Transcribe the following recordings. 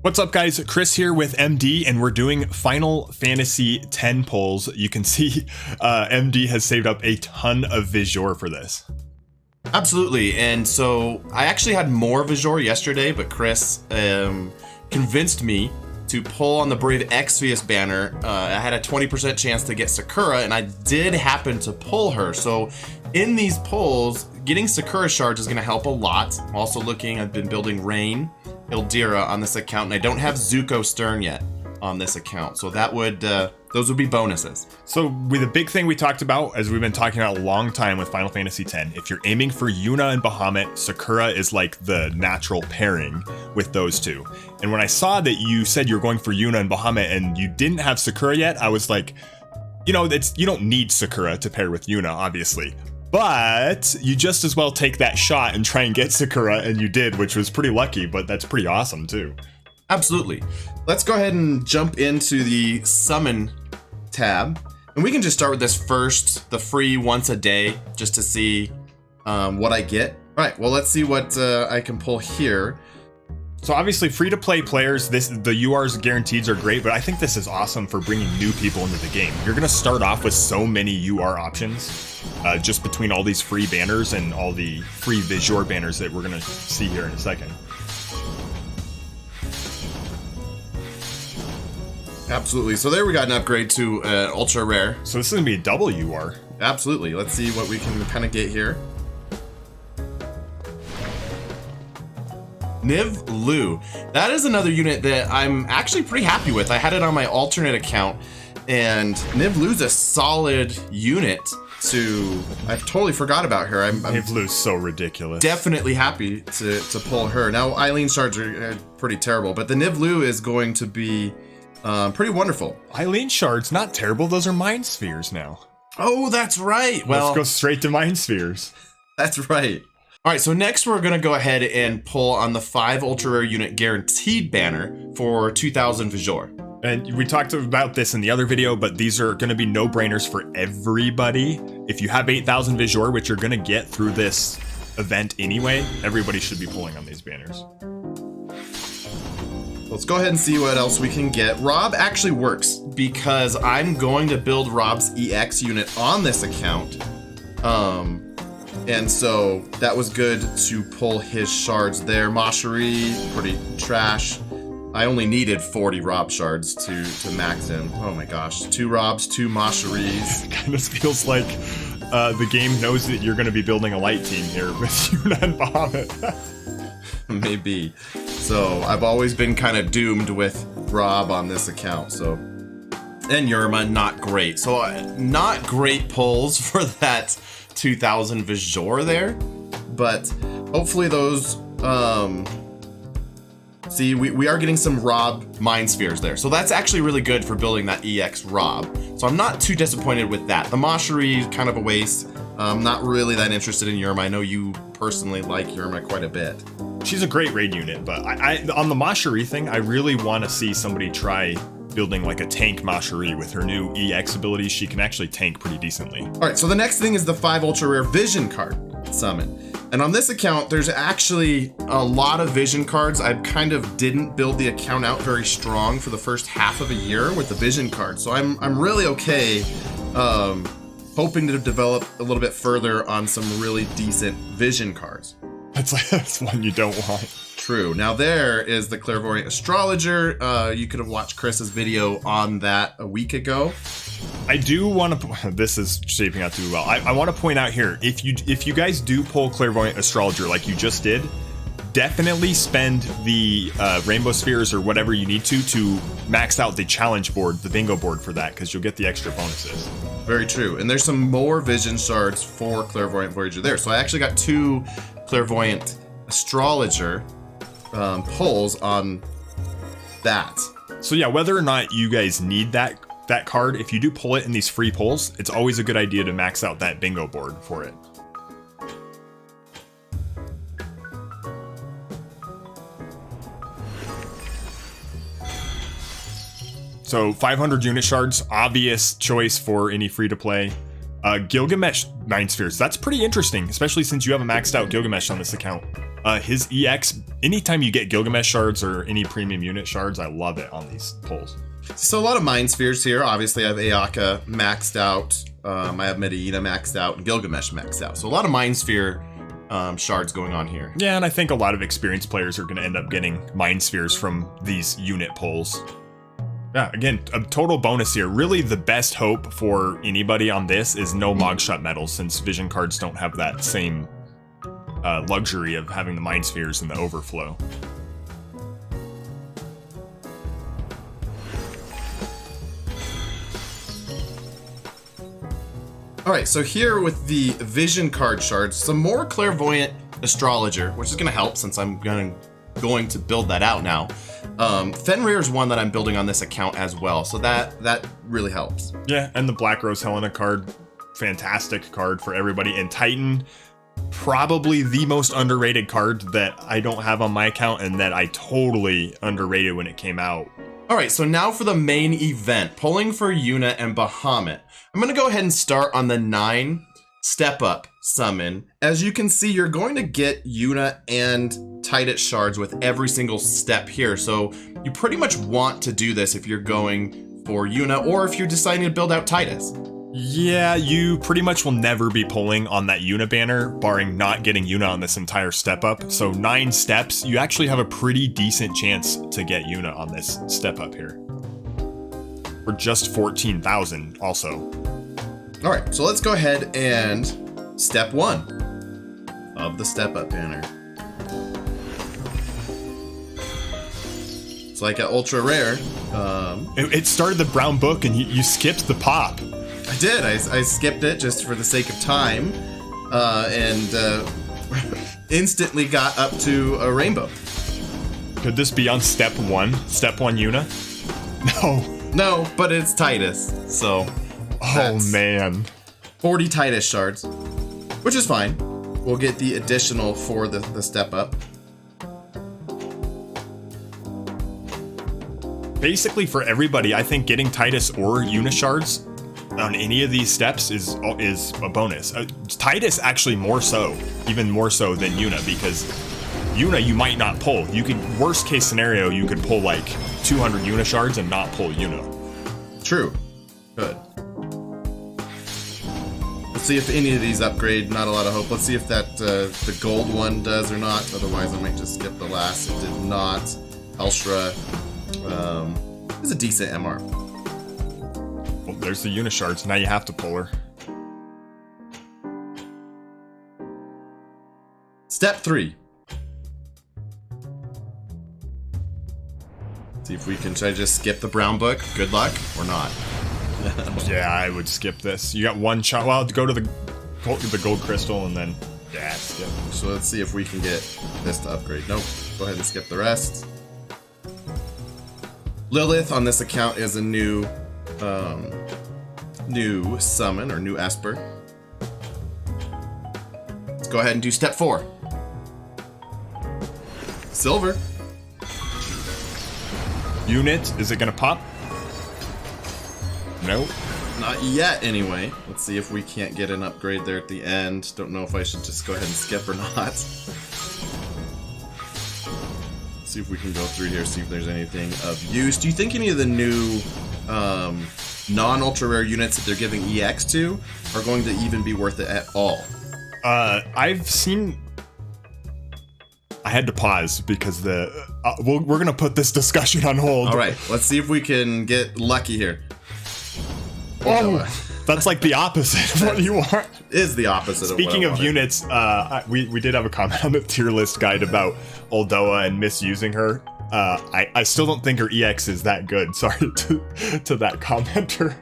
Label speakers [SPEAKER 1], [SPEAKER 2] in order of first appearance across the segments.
[SPEAKER 1] What's up, guys? Chris here with MD, and we're doing Final Fantasy X polls. You can see MD has saved up a ton of visiore for this.
[SPEAKER 2] Absolutely, and so I actually had more visiore yesterday, but Chris convinced me to pull on the Brave Exvius banner. I had a 20% chance to get Sakura, and I did happen to pull her. So in these polls, getting Sakura shards is going to help a lot. I'm also looking, I've been building Rain, Ildira on this account, and I don't have Zuko Stern yet on this account. So that would, those would be bonuses.
[SPEAKER 1] So with the big thing we talked about, as we've been talking about a long time with Final Fantasy X, if you're aiming for Yuna and Bahamut, Sakura is like the natural pairing with those two. And when I saw that you said you're going for Yuna and Bahamut and you didn't have Sakura yet, I was like, you know, you don't need Sakura to pair with Yuna, obviously. But you just as well take that shot and try and get Sakura, and you did, which was pretty lucky, but that's pretty awesome too.
[SPEAKER 2] Absolutely. Let's go ahead and jump into the summon tab, and we can just start with this first, the free once a day, just to see what I get. All right, well, let's see what I can pull here.
[SPEAKER 1] So obviously free-to-play players, the URs guaranteed are great, but I think this is awesome for bringing new people into the game. You're going to start off with so many UR options, just between all these free banners and all the free visiore banners that we're going to see here in a second.
[SPEAKER 2] Absolutely. So there we got an upgrade to ultra rare.
[SPEAKER 1] So this is going to be a double UR.
[SPEAKER 2] Absolutely. Let's see what we can kind of get here. Niv Lu. That is another unit that I'm actually pretty happy with. I had it on my alternate account, and Niv Lu's a solid unit to... I totally forgot about her.
[SPEAKER 1] Niv Lu's so ridiculous.
[SPEAKER 2] Definitely happy to pull her. Now, Eileen shards are pretty terrible, but the Niv Lu is going to be pretty wonderful.
[SPEAKER 1] Eileen shards, not terrible. Those are mind spheres now.
[SPEAKER 2] Oh, that's right. Well,
[SPEAKER 1] let's go straight to mind spheres.
[SPEAKER 2] That's right. All right, so next we're going to go ahead and pull on the 5 ultra rare unit guaranteed banner for 2000 visiore.
[SPEAKER 1] And we talked about this in the other video, but these are going to be no-brainers for everybody. If you have 8000 visiore, which you're going to get through this event anyway, everybody should be pulling on these banners.
[SPEAKER 2] Let's go ahead and see what else we can get. Rob actually works because I'm going to build Rob's EX unit on this account. And so that was good to pull his shards there. Mashari, pretty trash. I only needed 40 Rob shards to max him. Oh my gosh, 2 Robs, 2 Masharis.
[SPEAKER 1] It kind of feels like the game knows that you're going to be building a light team here with Yuna and Bahamut.
[SPEAKER 2] Maybe. So I've always been kind of doomed with Rob on this account. So, and Yurma, not great. So not great pulls for that 2000 visiore there, but hopefully those see we are getting some Rob mind spheres there, so that's actually really good for building that EX Rob. So I'm not too disappointed with that. The Mashari is kind of a waste. I'm not really that interested in Yurma. I know you personally like Yurma quite a bit.
[SPEAKER 1] She's a great raid unit, but I on the Mashari thing, I really want to see somebody try building like a tank Mashari with her new EX abilities. She can actually tank pretty decently. All
[SPEAKER 2] right, so the next thing is the 5 ultra rare vision card summon. And on this account, there's actually a lot of vision cards. I kind of didn't build the account out very strong for the first half of a year with the vision card. So I'm really okay hoping to develop a little bit further on some really decent vision cards.
[SPEAKER 1] That's one you don't want.
[SPEAKER 2] True. Now there is the Clairvoyant Astrologer. You could have watched Chris's video on that a week ago.
[SPEAKER 1] I do want to. This is shaping out too well. I want to point out here, if you guys do pull Clairvoyant Astrologer like you just did, definitely spend the rainbow spheres or whatever you need to max out the challenge board, the bingo board for that, because you'll get the extra bonuses.
[SPEAKER 2] Very true. And there's some more vision shards for Clairvoyant Voyager there. So I actually got 2 Clairvoyant Astrologer pulls on that.
[SPEAKER 1] So yeah, whether or not you guys need that card, if you do pull it in these free pulls, it's always a good idea to max out that bingo board for it. So 500 unit shards, obvious choice for any free to play. Gilgamesh 9 spheres, that's pretty interesting, especially since you have a maxed out Gilgamesh on this account. His EX, anytime you get Gilgamesh shards or any premium unit shards, I love it on these pulls.
[SPEAKER 2] So a lot of Mind Spheres here. Obviously, I have Ayaka maxed out. I have Medina maxed out and Gilgamesh maxed out. So a lot of Mind Sphere shards going on here.
[SPEAKER 1] Yeah, and I think a lot of experienced players are going to end up getting Mind Spheres from these unit pulls. Yeah, again, a total bonus here. Really, the best hope for anybody on this is no Mogshot medals, since vision cards don't have that same luxury of having the Mind Spheres and the overflow.
[SPEAKER 2] All right, so here with the vision card shards, some more clairvoyant astrologer, which is going to help since I'm going to build that out now. Fenrir is one that I'm building on this account as well, so that really helps.
[SPEAKER 1] Yeah, and the Black Rose Helena card, fantastic card for everybody. And Titan, probably the most underrated card that I don't have on my account and that I totally underrated when it came out.
[SPEAKER 2] All right, so now for the main event, pulling for Yuna and Bahamut. I'm going to go ahead and start on the 9 step up summon. As you can see, you're going to get Yuna and Titus shards with every single step here. So you pretty much want to do this if you're going for Yuna or if you're deciding to build out Titus.
[SPEAKER 1] Yeah, you pretty much will never be pulling on that Yuna banner, barring not getting Yuna on this entire step up. So 9 steps, you actually have a pretty decent chance to get Yuna on this step up here. For just 14,000 also.
[SPEAKER 2] All right, so let's go ahead and step 1 of the step up banner. It's like an ultra rare.
[SPEAKER 1] It started the brown book and you skipped the pop.
[SPEAKER 2] I did. I skipped it just for the sake of time, and instantly got up to a rainbow.
[SPEAKER 1] Could this be on step 1? Step 1 Yuna?
[SPEAKER 2] No, but it's Titus, so.
[SPEAKER 1] Oh man.
[SPEAKER 2] 40 Titus shards, which is fine. We'll get the additional for the step up.
[SPEAKER 1] Basically, for everybody, I think getting Titus or Yuna shards on any of these steps is a bonus. Titus actually more so, even more so than Yuna, because Yuna you might not pull. You could, worst case scenario, you could pull like 200 Yuna shards and not pull Yuna.
[SPEAKER 2] True. Good. Let's see if any of these upgrade. Not a lot of hope. Let's see if that the gold one does or not. Otherwise, I might just skip the last. It did not. Elshra is a decent MR.
[SPEAKER 1] Well, there's the Yuna shards. Now you have to pull her.
[SPEAKER 2] Step 3. See if we can try to just skip the brown book. Good luck or not.
[SPEAKER 1] Yeah, I would skip this. You got one shot. Well, go to the gold crystal and then skip.
[SPEAKER 2] So let's see if we can get this to upgrade. Nope. Go ahead and skip the rest. Lilith on this account is a new summon or new Esper. Let's go ahead and do step 4. Silver.
[SPEAKER 1] Unit, is it gonna pop? Nope.
[SPEAKER 2] Not yet, anyway. Let's see if we can't get an upgrade there at the end. Don't know if I should just go ahead and skip or not. See if we can go through here, see if there's anything of use. Do you think any of the new non-ultra rare units that they're giving EX to are going to even be worth it at all?
[SPEAKER 1] I've seen... I had to pause because we're going to put this discussion on hold.
[SPEAKER 2] All right, let's see if we can get lucky here.
[SPEAKER 1] Oh, that's like the opposite of what you want.
[SPEAKER 2] Is the opposite
[SPEAKER 1] Speaking
[SPEAKER 2] of what I
[SPEAKER 1] of units, we did have a comment on the tier list guide about Oldoa and misusing her. I still don't think her EX is that good. Sorry to that commenter.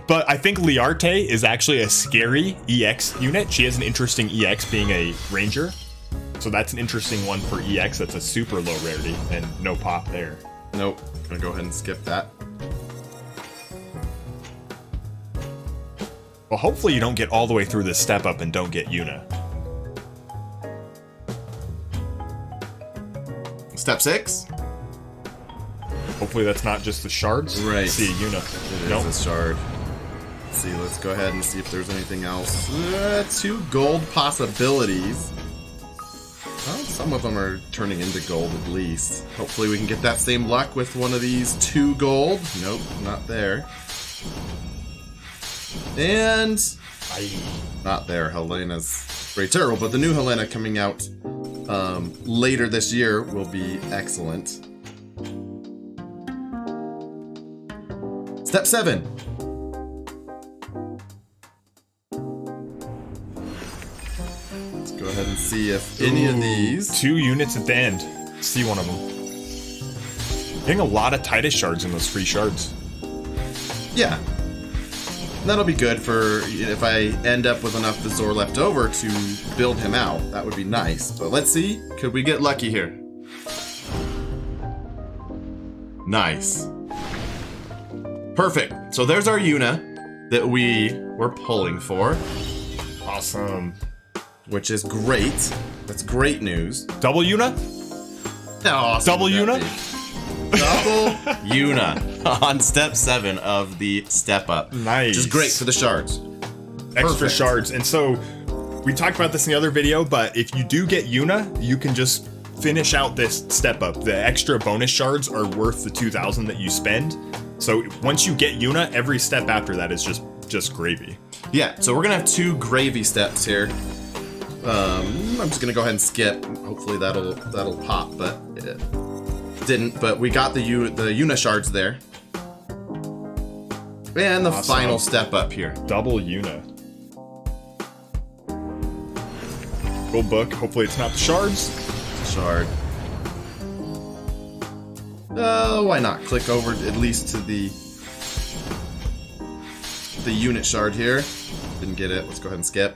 [SPEAKER 1] But I think Liarte is actually a scary EX unit. She has an interesting EX being a ranger. So that's an interesting one for EX. That's a super low rarity and no pop there.
[SPEAKER 2] Nope. Gonna go ahead and skip that.
[SPEAKER 1] Well, hopefully you don't get all the way through this step up and don't get Yuna.
[SPEAKER 2] Step 6.
[SPEAKER 1] Hopefully that's not just the shards.
[SPEAKER 2] Right.
[SPEAKER 1] See Yuna.
[SPEAKER 2] It
[SPEAKER 1] Nope.
[SPEAKER 2] is a shard. Let's see, let's go ahead and see if there's anything else. 2 gold possibilities. Some of them are turning into gold at least. Hopefully we can get that same luck with one of these 2 gold. Nope, not there. And not there. Helena's pretty terrible, but the new Helena coming out later this year will be excellent. Step 7. Let's go ahead and see if any of these...
[SPEAKER 1] 2 units at the end. See one of them. Getting a lot of Titus shards in those free shards.
[SPEAKER 2] Yeah. That'll be good for if I end up with enough Visiore left over to build him out. That would be nice. But let's see. Could we get lucky here? Nice. Perfect. So there's our Yuna that we were pulling for.
[SPEAKER 1] Awesome.
[SPEAKER 2] Which is great. That's great news.
[SPEAKER 1] Double Yuna?
[SPEAKER 2] How awesome
[SPEAKER 1] Double
[SPEAKER 2] would that
[SPEAKER 1] Yuna?
[SPEAKER 2] be? Double Yuna on step 7 of the step up.
[SPEAKER 1] Nice.
[SPEAKER 2] Which is great for the shards.
[SPEAKER 1] Extra
[SPEAKER 2] Perfect.
[SPEAKER 1] shards. And so we talked about this in the other video, but if you do get Yuna, you can just finish out this step up. The extra bonus shards are worth the 2,000 that you spend. So once you get Yuna, every step after that is just gravy.
[SPEAKER 2] Yeah, so we're gonna have 2 gravy steps here. I'm just gonna go ahead and skip. Hopefully that'll pop, but it didn't. But we got the Yuna shards there. And the
[SPEAKER 1] Awesome.
[SPEAKER 2] final step up here.
[SPEAKER 1] Double Yuna. Gold book. Hopefully it's not the shards.
[SPEAKER 2] Shard. Why not? Click over at least to the unit shard here. Didn't get it. Let's go ahead and skip.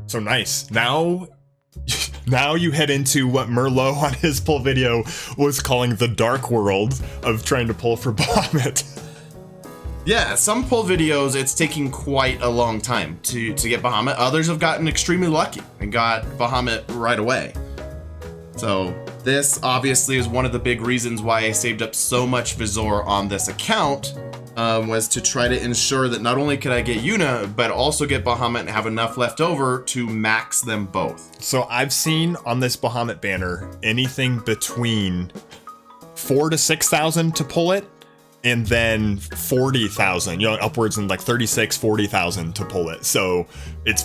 [SPEAKER 1] So nice. Now you head into what Merlot on his pull video was calling the dark world of trying to pull for Bahamut.
[SPEAKER 2] Yeah, some pull videos, it's taking quite a long time to get Bahamut. Others have gotten extremely lucky and got Bahamut right away. So this obviously is one of the big reasons why I saved up so much Visiore on this account, was to try to ensure that not only could I get Yuna, but also get Bahamut and have enough left over to max them both.
[SPEAKER 1] So I've seen on this Bahamut banner anything between 4,000 to 6,000 to pull it, and then 40,000, upwards in like 36, 40,000 to pull it. So it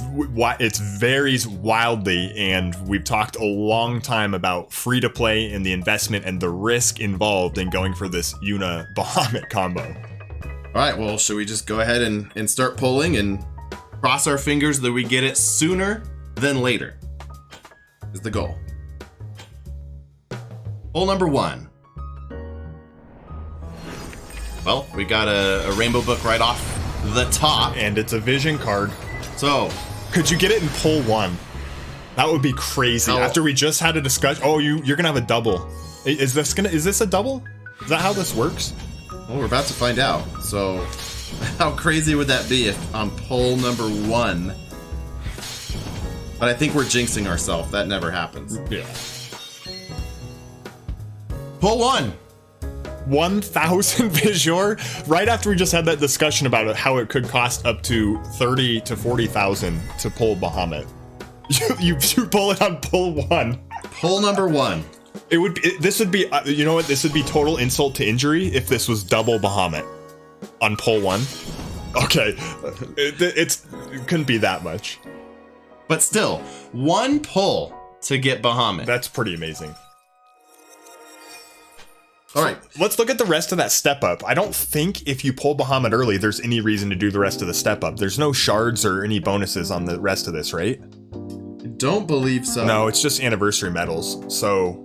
[SPEAKER 1] varies wildly, and we've talked a long time about free to play and the investment and the risk involved in going for this Yuna Bahamut combo.
[SPEAKER 2] All right, well, should we just go ahead and start pulling and cross our fingers that we get it sooner than later is the goal. Pull number 1. Well, we got a rainbow book right off the top.
[SPEAKER 1] And it's a vision card.
[SPEAKER 2] So,
[SPEAKER 1] Could you get it in pull 1? That would be crazy.
[SPEAKER 2] Oh.
[SPEAKER 1] After we just had a discussion. Oh, you're gonna have a double. Is this a double? Is that how this works?
[SPEAKER 2] well, we're about to find out. So, how crazy would that be if on pull number 1? But I think we're jinxing ourselves. That never happens.
[SPEAKER 1] Yeah.
[SPEAKER 2] Pull 1.
[SPEAKER 1] 1,000 Visiore, right after we just had that discussion about it, how it could cost up to 30 to 40,000 to pull Bahamut. You pull it on pull 1.
[SPEAKER 2] Pull number 1.
[SPEAKER 1] This would be you know what? This would be total insult to injury if this was double Bahamut on pull 1. Okay, it couldn't be that much.
[SPEAKER 2] But still, 1 pull to get Bahamut.
[SPEAKER 1] That's pretty amazing.
[SPEAKER 2] All right.
[SPEAKER 1] Let's look at the rest of that step up. I don't think if you pull Bahamut early, there's any reason to do the rest of the step up. There's no shards or any bonuses on the rest of this, right?
[SPEAKER 2] I don't believe so.
[SPEAKER 1] No, it's just anniversary medals. So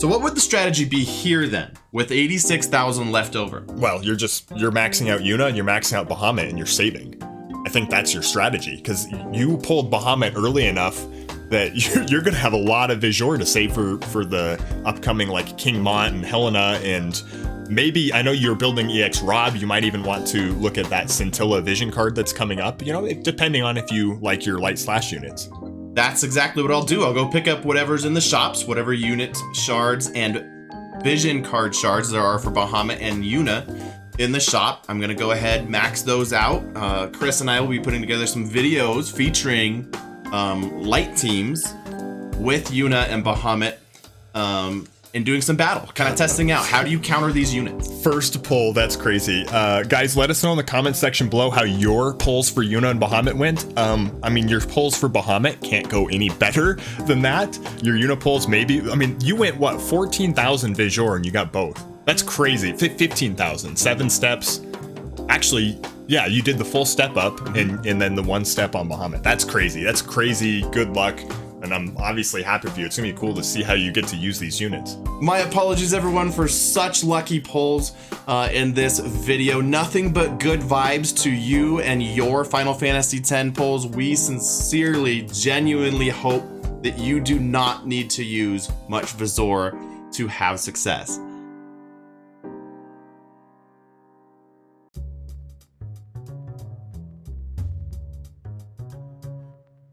[SPEAKER 2] what would the strategy be here then, with 86,000 left over?
[SPEAKER 1] well, you're maxing out Yuna and you're maxing out Bahamut and you're saving. I think that's your strategy, because you pulled Bahamut early enough that you're gonna have a lot of Visiore to save for the upcoming like King Mont and Helena, and maybe, I know you're building EX Rob, you might even want to look at that Scintilla vision card that's coming up, depending on if you like your light slash units.
[SPEAKER 2] That's exactly what I'll do. I'll go pick up whatever's in the shops, whatever unit shards and vision card shards there are for Bahamut and Yuna, in the shop. I'm gonna go ahead, max those out. Chris and I will be putting together some videos featuring light teams with Yuna and Bahamut, and doing some battle, kind of testing out how do you counter these units.
[SPEAKER 1] First pull, that's crazy. Guys, let us know in the comments section below how your pulls for Yuna and Bahamut went. I mean, your pulls for Bahamut can't go any better than that. Your Yuna pulls, maybe. I mean, you went, what, 14,000 visiore and you got both. That's crazy. 15,000, 7 steps. Actually, yeah, you did the full step up and then the 1 step on Bahamut. That's crazy. That's crazy. Good luck. And I'm obviously happy for you. It's gonna be cool to see how you get to use these units.
[SPEAKER 2] My apologies, everyone, for such lucky pulls in this video. Nothing but good vibes to you and your Final Fantasy X pulls. We sincerely, genuinely hope that you do not need to use much visiore to have success.